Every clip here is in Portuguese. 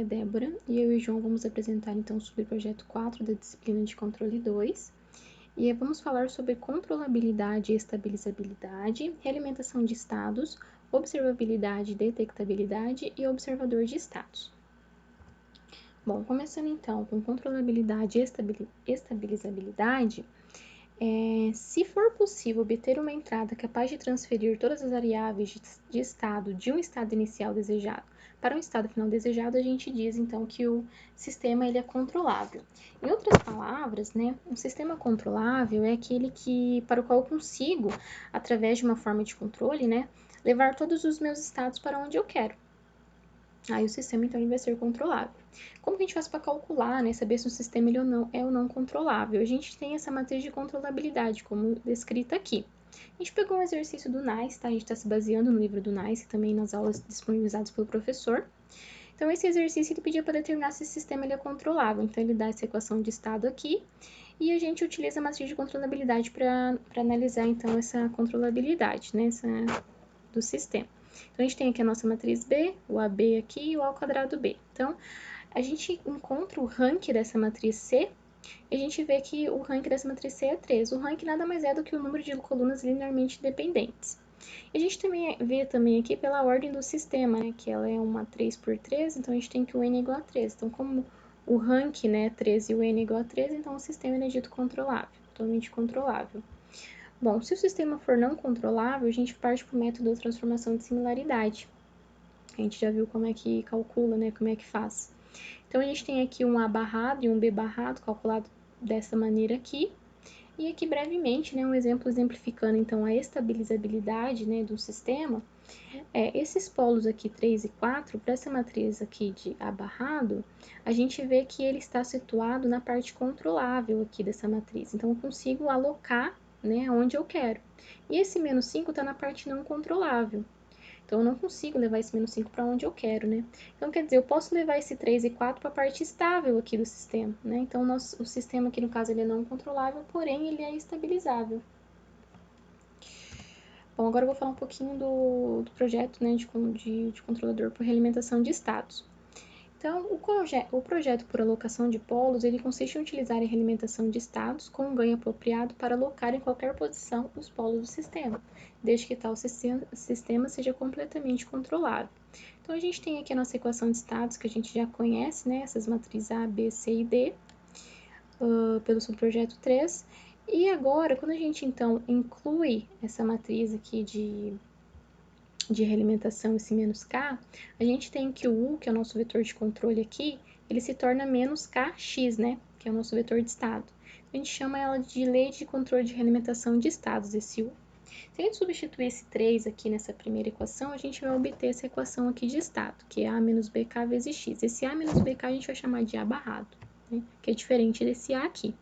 é Débora e eu e o João vamos apresentar então o subprojeto 4 da disciplina de controle 2 e vamos falar sobre controlabilidade e estabilizabilidade, realimentação de estados, observabilidade e detectabilidade e observador de estados. Bom, começando então com controlabilidade e estabilizabilidade, se for possível obter uma entrada capaz de transferir todas as variáveis de estado de um estado inicial desejado para um estado final desejado, a gente diz então que o sistema ele é controlável. Em outras palavras, né, um sistema controlável é aquele para o qual eu consigo, através de uma forma de controle, né, levar todos os meus estados para onde eu quero. Aí o sistema então ele vai ser controlável. Como que a gente faz para calcular, né, saber se um sistema ele é ou não controlável? A gente tem essa matriz de controlabilidade, como descrita aqui. A gente pegou um exercício do NICE, tá? A gente está se baseando no livro do NICE e também nas aulas disponibilizadas pelo professor. Então, esse exercício ele pedia para determinar se esse sistema ele é controlável. Então, ele dá essa equação de estado aqui e a gente utiliza a matriz de controlabilidade para analisar, então, essa controlabilidade, né, do sistema. Então, a gente tem aqui a nossa matriz B, o AB aqui e o A ao quadrado B. Então, a gente encontra o rank dessa matriz C e a gente vê que o rank dessa matriz C é 3. O rank nada mais é do que o número de colunas linearmente dependentes. E a gente também vê também aqui pela ordem do sistema, né, que ela é uma 3 por 3, então a gente tem que o N igual a 3. Então, como o rank, né, é 3 e o N igual a 3, então o sistema é dito controlável, totalmente controlável. Bom, se o sistema for não controlável, a gente parte para o método da transformação de similaridade. A gente já viu como é que calcula, né, como é que faz. Então, a gente tem aqui um A barrado e um B barrado calculado dessa maneira aqui. E aqui, brevemente, né, um exemplo exemplificando, então, a estabilizabilidade, né, do sistema. Esses polos aqui, 3 e 4, para essa matriz aqui de A barrado, a gente vê que ele está situado na parte controlável aqui dessa matriz. Então, eu consigo alocar, né, onde eu quero. E esse menos 5 está na parte não controlável. Então, eu não consigo levar esse menos 5 para onde eu quero, né? Então, quer dizer, eu posso levar esse 3 e 4 para a parte estável aqui do sistema, né? Então, o sistema aqui, no caso, ele é não controlável, porém, ele é estabilizável. Bom, agora eu vou falar um pouquinho do projeto, né, de controlador por realimentação de estados. Então, o projeto por alocação de polos, ele consiste em utilizar a realimentação de estados com um ganho apropriado para alocar em qualquer posição os polos do sistema, desde que tal sistema seja completamente controlável. Então, a gente tem aqui a nossa equação de estados, que a gente já conhece, né, essas matrizes A, B, C e D, pelo subprojeto 3. E agora, quando a gente, então, inclui essa matriz aqui de realimentação, esse menos K, a gente tem que o U, que é o nosso vetor de controle aqui, ele se torna menos KX, né? Que é o nosso vetor de estado. A gente chama ela de lei de controle de realimentação de estados, esse U. Se a gente substituir esse 3 aqui nessa primeira equação, a gente vai obter essa equação aqui de estado, que é A menos BK vezes X. Esse A menos BK a gente vai chamar de A barrado, né? Que é diferente desse A aqui.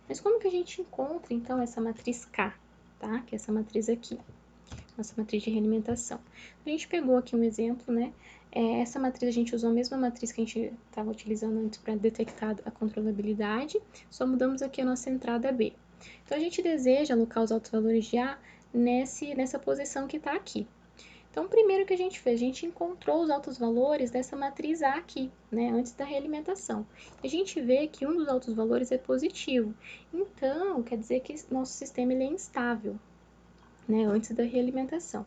Mas como que a gente encontra, então, essa matriz K, tá? Que é essa matriz aqui. Nossa matriz de realimentação. A gente pegou aqui um exemplo, né? Essa matriz a gente usou a mesma matriz que a gente estava utilizando antes para detectar a controlabilidade, só mudamos aqui a nossa entrada B. Então, a gente deseja alocar os altos valores de A nessa posição que está aqui. Então, primeiro que a gente fez, a gente encontrou os altos valores dessa matriz A aqui, né, antes da realimentação. A gente vê que um dos altos valores é positivo. Então, quer dizer que nosso sistema ele é instável, né, antes da realimentação.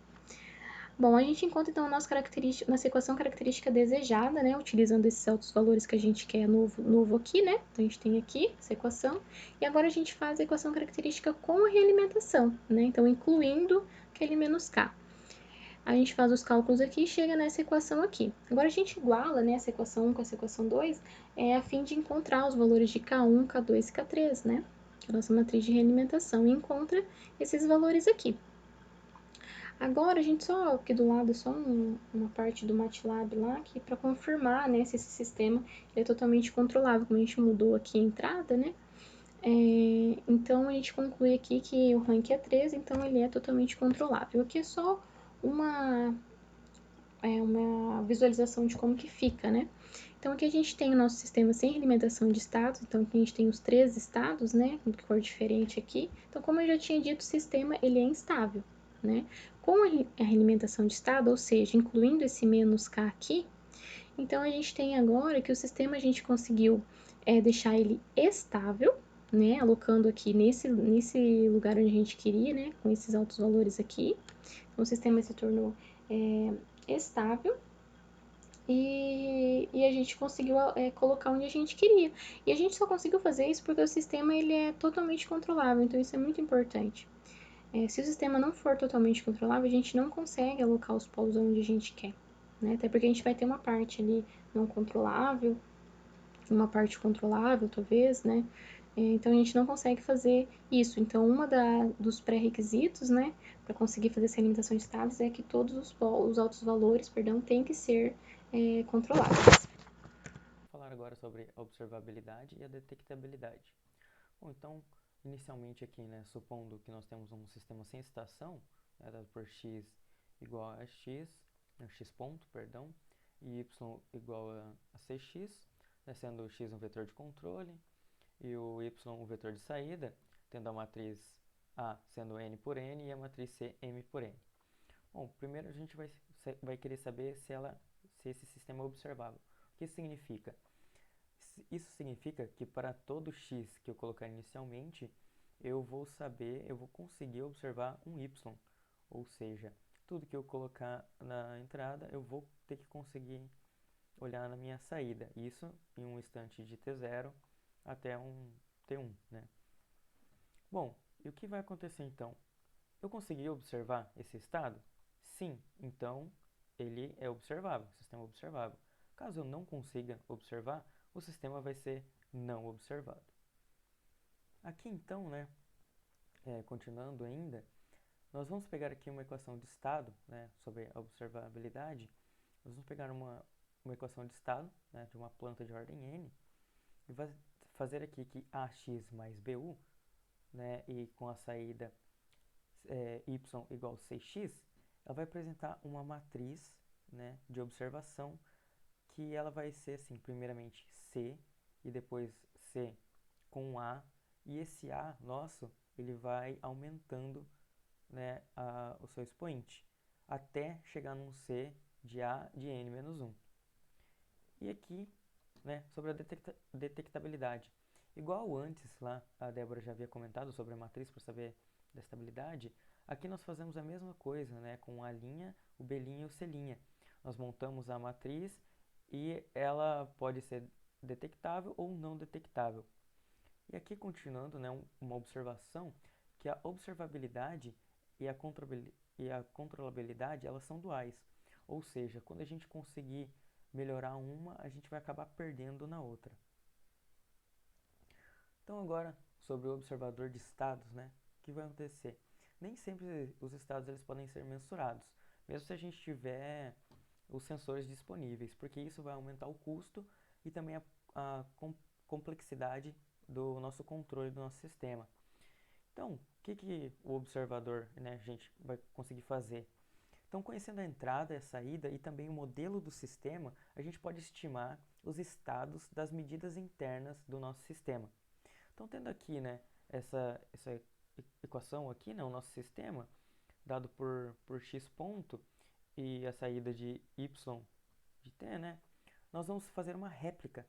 Bom, a gente encontra então a nossa equação característica desejada, né, utilizando esses altos valores que a gente quer novo aqui, né, então a gente tem aqui essa equação, e agora a gente faz a equação característica com a realimentação, né, então incluindo aquele menos K. A gente faz os cálculos aqui e chega nessa equação aqui. Agora a gente iguala, né, essa equação 1 com essa equação 2, a fim de encontrar os valores de K1, K2 e K3, né, que é a nossa matriz de realimentação, e encontra esses valores aqui. Agora, a gente só, aqui do lado, só uma parte do MATLAB lá, que para confirmar, né, se esse sistema é totalmente controlável, como a gente mudou aqui a entrada, né, então a gente conclui aqui que o rank é 3, então ele é totalmente controlável. Aqui é só uma visualização de como que fica, né. Então, aqui a gente tem o nosso sistema sem realimentação de estados, então aqui a gente tem os 3 estados, né, com cor diferente aqui. Então, como eu já tinha dito, o sistema ele é instável, né. Com a realimentação de estado, ou seja, incluindo esse menos K aqui, Então, a gente tem agora que o sistema a gente conseguiu deixar ele estável, né, alocando aqui nesse lugar onde a gente queria, né, com esses altos valores aqui. Então, o sistema se tornou estável e a gente conseguiu colocar onde a gente queria. E a gente só conseguiu fazer isso porque o sistema ele é totalmente controlável, então isso é muito importante. Se o sistema não for totalmente controlável, a gente não consegue alocar os polos onde a gente quer, né? Até porque a gente vai ter uma parte ali não controlável, uma parte controlável, talvez, né? Então a gente não consegue fazer isso. Então, dos pré-requisitos, né, para conseguir fazer essa alimentação de estados é que todos os altos valores, perdão, têm que ser controlados. Vou falar agora sobre a observabilidade e a detectabilidade. Bom, então, inicialmente aqui, né, supondo que nós temos um sistema sem estação, né, dado por x igual a x, x ponto, perdão, e y igual a cx, né, sendo o x um vetor de controle e o y um vetor de saída, tendo a matriz A sendo n por n e a matriz C m por n. Bom, primeiro a gente vai querer saber se esse sistema é observável. O que isso significa? Isso significa que para todo x que eu colocar inicialmente, eu vou conseguir observar um y. Ou seja, tudo que eu colocar na entrada, eu vou ter que conseguir olhar na minha saída. Isso em um instante de t0 até um t1, né? Bom, e o que vai acontecer então? Eu consegui observar esse estado? Sim, então ele é observável, o sistema é observável. Caso eu não consiga observar, o sistema vai ser não observado. Aqui então, né, continuando ainda, nós vamos pegar aqui uma equação de estado, né, sobre a observabilidade. Nós vamos pegar uma equação de estado, né, de uma planta de ordem n, e vai fazer aqui que ax mais bu, né, e com a saída y igual a 6x, ela vai apresentar uma matriz, né, de observação que ela vai ser assim, primeiramente C e depois C com um A, e esse A nosso, ele vai aumentando, né, o seu expoente, até chegar num C de A de n menos 1. E aqui, né, sobre a detectabilidade. Igual antes lá, a Débora já havia comentado sobre a matriz para saber da estabilidade, aqui nós fazemos a mesma coisa, né, com a linha, o B' e o C'. Nós montamos a matriz e ela pode ser detectável ou não detectável. E aqui continuando, né, uma observação, que a observabilidade e a controlabilidade, elas são duais. Ou seja, quando a gente conseguir melhorar uma, a gente vai acabar perdendo na outra. Então agora, sobre o observador de estados, né, o que vai acontecer? Nem sempre os estados eles podem ser mensurados, mesmo se a gente tiver os sensores disponíveis, porque isso vai aumentar o custo e também a complexidade do nosso controle do nosso sistema. Então, o que o observador, né, a gente vai conseguir fazer? Então, conhecendo a entrada e a saída e também o modelo do sistema, a gente pode estimar os estados das medidas internas do nosso sistema. Então, tendo aqui, né, essa equação aqui, né, o nosso sistema, dado por x ponto e a saída de y de t, né, nós vamos fazer uma réplica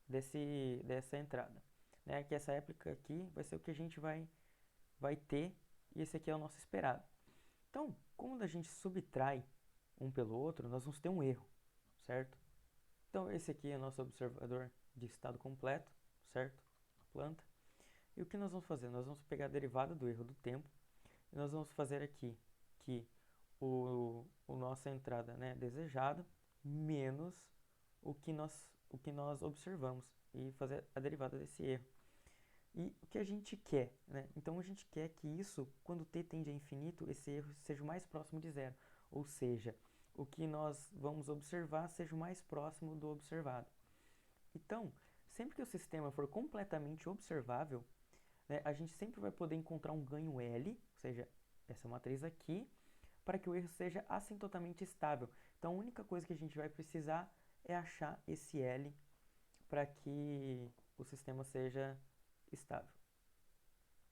dessa entrada. Né, que essa réplica aqui vai ser o que a gente vai ter e esse aqui é o nosso esperado. Então, quando a gente subtrai um pelo outro, nós vamos ter um erro, certo? Então, esse aqui é o nosso observador de estado completo, certo? Planta. E o que nós vamos fazer? Nós vamos pegar a derivada do erro do tempo e nós vamos fazer aqui que o nossa entrada, né, desejada menos o que nós observamos e fazer a derivada desse erro. E o que a gente quer, né? Então a gente quer que isso, quando t tende a infinito, esse erro seja o mais próximo de zero. Ou seja, o que nós vamos observar seja o mais próximo do observado. Então, sempre que o sistema for completamente observável, né, a gente sempre vai poder encontrar um ganho L, ou seja, essa matriz aqui, para que o erro seja assintotamente estável. Então, a única coisa que a gente vai precisar é achar esse L para que o sistema seja estável.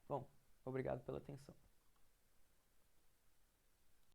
Bom, obrigado pela atenção.